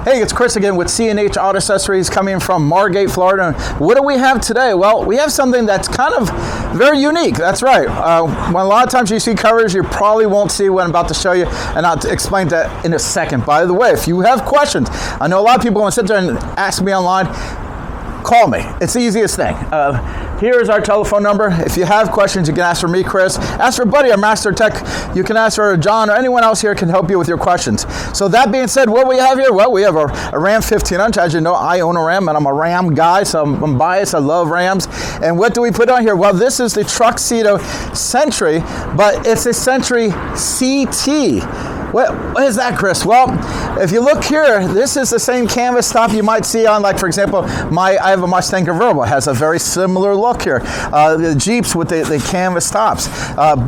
Hey, it's Chris again with C&H Auto Accessories coming from Margate, Florida. What do we have today? Well, we have something that's kind of very unique. That's right. When a lot of times you see covers, you probably won't see what I'm about to show you, and I'll explain that in a second. By the way, if you have questions, I know a lot of people want to sit there and ask me online, call me. It's the easiest thing. Here is our telephone number. If you have questions, you can ask for me, Chris. Ask for Buddy, our Master Tech. You can ask for John or anyone else here can help you with your questions. So that being said, what we have here? Well, we have a Ram 1500. As you know, I own a Ram, and I'm a Ram guy, so I'm biased. I love Rams. And what do we put on here? Well, this is the Truxedo Sentry, but it's a Sentry CT. What is that, Chris? Well, if you look here, this is the same canvas top you might see on, like, for example, I have a Mustang convertible. It has a very similar look here. The Jeeps with the canvas tops,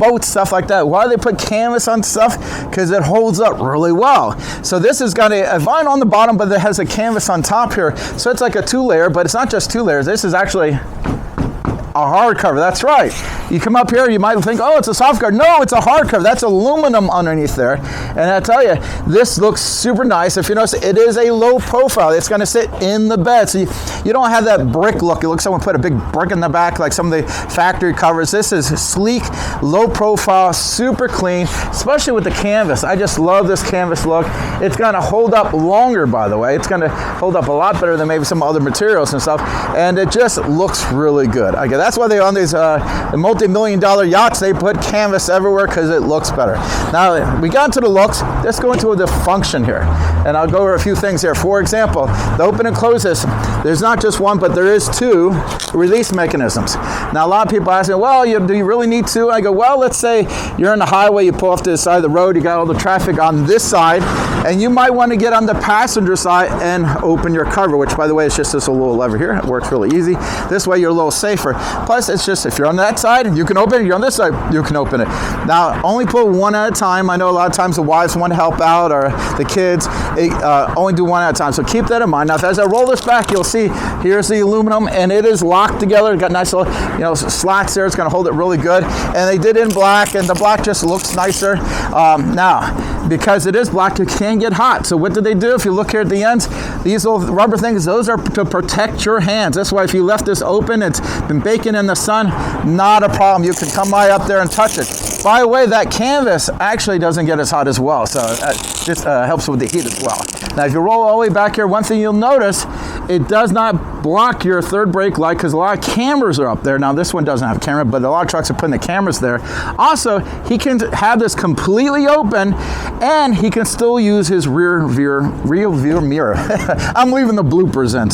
boats, stuff like that. Why do they put canvas on stuff? Because it holds up really well. So this has got a vinyl on the bottom, but it has a canvas on top here. So it's like a two-layer, but it's not just two layers. This is actually a hardcover. That's right. You come up here, you might think, oh, it's a soft cover. No, it's a hardcover. That's aluminum underneath there. And I tell you, this looks super nice. If you notice, it is a low profile. It's going to sit in the bed. So you don't have that brick look. It looks like someone put a big brick in the back like some of the factory covers. This is sleek, low profile, super clean, especially with the canvas. I just love this canvas look. It's going to hold up longer, by the way. It's going to hold up a lot better than maybe some other materials and stuff. And it just looks really good. Okay, that's why they on these multi-million-dollar yachts, they put canvas everywhere because it looks better. Now, we got into the looks. Let's go into the function here. And I'll go over a few things here. For example, the open and close this. There's not just one, but there is two release mechanisms. Now, a lot of people ask me, well, do you really need two? I go, well, let's say you're on the highway, you pull off to the side of the road, you got all the traffic on this side, and you might want to get on the passenger side and open your cover, which, by the way, is just this little lever here. It works really easy. This way, you're a little safer. Plus, it's just, if you're on that side, you can open it. You're on this side, you can open it. Now, only pull one at a time. I know a lot of times the wives want to help out, or the kids, only do one at a time. So keep that in mind. Now, as I roll this back, you'll see here's the aluminum, and it is locked together. It's got nice little, slats there. It's going to hold it really good. And they did it in black, and the black just looks nicer. Now, because it is black, it can get hot. So what did they do? If you look here at the ends, these little rubber things, those are to protect your hands. That's why if you left this open, it's been baking in the sun, not a problem. You can come right up there and touch it. By the way, that canvas actually doesn't get as hot as well, so this helps with the heat as well. Now, if you roll all the way back here, one thing you'll notice, it does not block your third brake light because a lot of cameras are up there. Now, this one doesn't have a camera, but a lot of trucks are putting the cameras there. Also, he can have this completely open, and he can still use his rear view mirror. I'm leaving the bloopers in,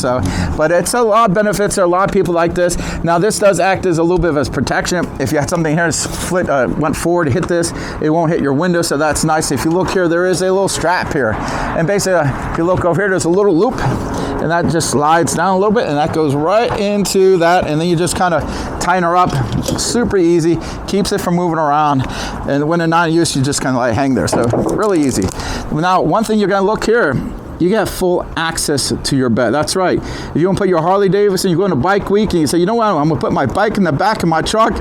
but it's a lot of benefits. There are a lot of people like this. Now, this does act as a little bit of a protection. If you had something here that went forward to hit this, it won't hit your window, so that's nice. If you look here, there is a little strap here. And basically, if you look over here, there's a little loop, and that just slides down a little bit, and that goes right into that, and then you just kind of tighten her up. Super easy, keeps it from moving around, and when they're not in use, you just kind of like hang there, so really easy. Now, one thing you're going to look here, you get full access to your bed. That's right. If you want to put your Harley Davidson, you go on a bike week, and you say, you know what, I'm going to put my bike in the back of my truck.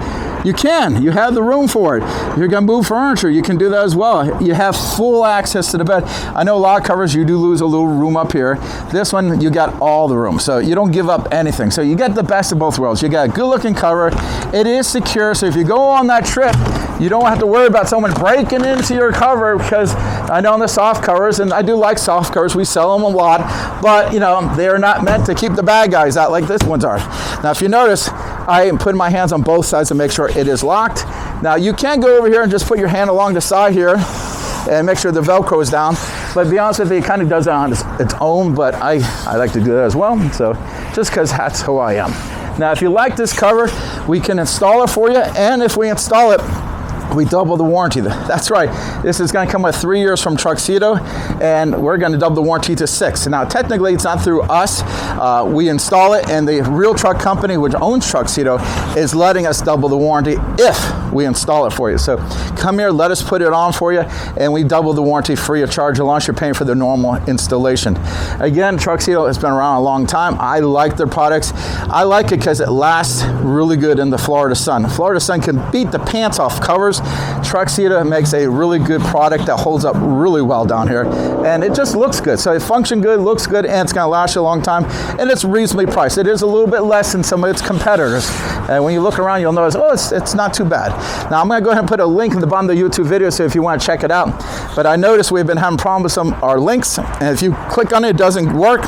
You can. You have the room for it. If you're going to move furniture, you can do that as well. You have full access to the bed. I know a lot of covers, you do lose a little room up here. This one, you got all the room. So you don't give up anything. So you get the best of both worlds. You got a good-looking cover. It is secure. So if you go on that trip, you don't have to worry about someone breaking into your cover, because I know on the soft covers, and I do like soft covers, we sell them a lot, but they're not meant to keep the bad guys out like this ones are. Now, if you notice, I am putting my hands on both sides to make sure it is locked. Now, you can go over here and just put your hand along the side here and make sure the Velcro is down. But to be honest with you, it kind of does it on its own, but I like to do that as well. So just because that's who I am. Now, if you like this cover, we can install it for you. And if we install it, we double the warranty. That's right. This is going to come with 3 years from Truxedo, and we're going to double the warranty to 6. Now, technically, it's not through us. We install it, and the real truck company, which owns Truxedo, is letting us double the warranty if we install it for you. So come here, let us put it on for you, and we double the warranty free of charge as long as you're paying for the normal installation. Again, Truxedo has been around a long time. I like their products. I like it because it lasts really good in the Florida sun. Florida sun can beat the pants off covers. Truxedo makes a really good product that holds up really well down here, and it just looks good. So it functions good, looks good, and it's going to last you a long time, and it's reasonably priced. It is a little bit less than some of its competitors, and when you look around, you'll notice, oh, it's not too bad. Now, I'm going to go ahead and put a link in the bottom of the YouTube video, so if you want to check it out. But I noticed we've been having problems with our links, and if you click on it, it doesn't work.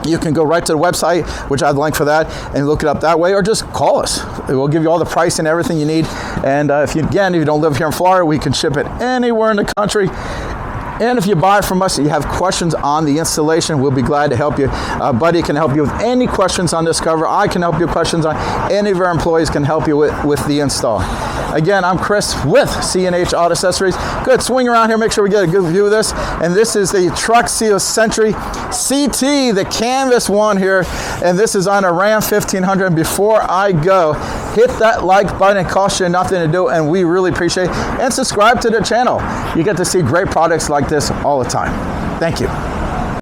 You can go right to the website, which I have the link for that, and look it up that way, or just call us. We'll give you all the price and everything you need. And if you don't live here in Florida, we can ship it anywhere in the country. And if you buy from us, you have questions on the installation, we'll be glad to help you. Buddy can help you with any questions on this cover. I can help you with questions on any of our employees can help you with the install. Again, I'm Chris with C&H Auto Accessories. Good, swing around here, make sure we get a good view of this. And this is the Truxedo Sentry CT, the canvas one here. And this is on a Ram 1500. And before I go, hit that like button. It costs you nothing to do, and we really appreciate it. And subscribe to the channel. You get to see great products like this all the time. Thank you.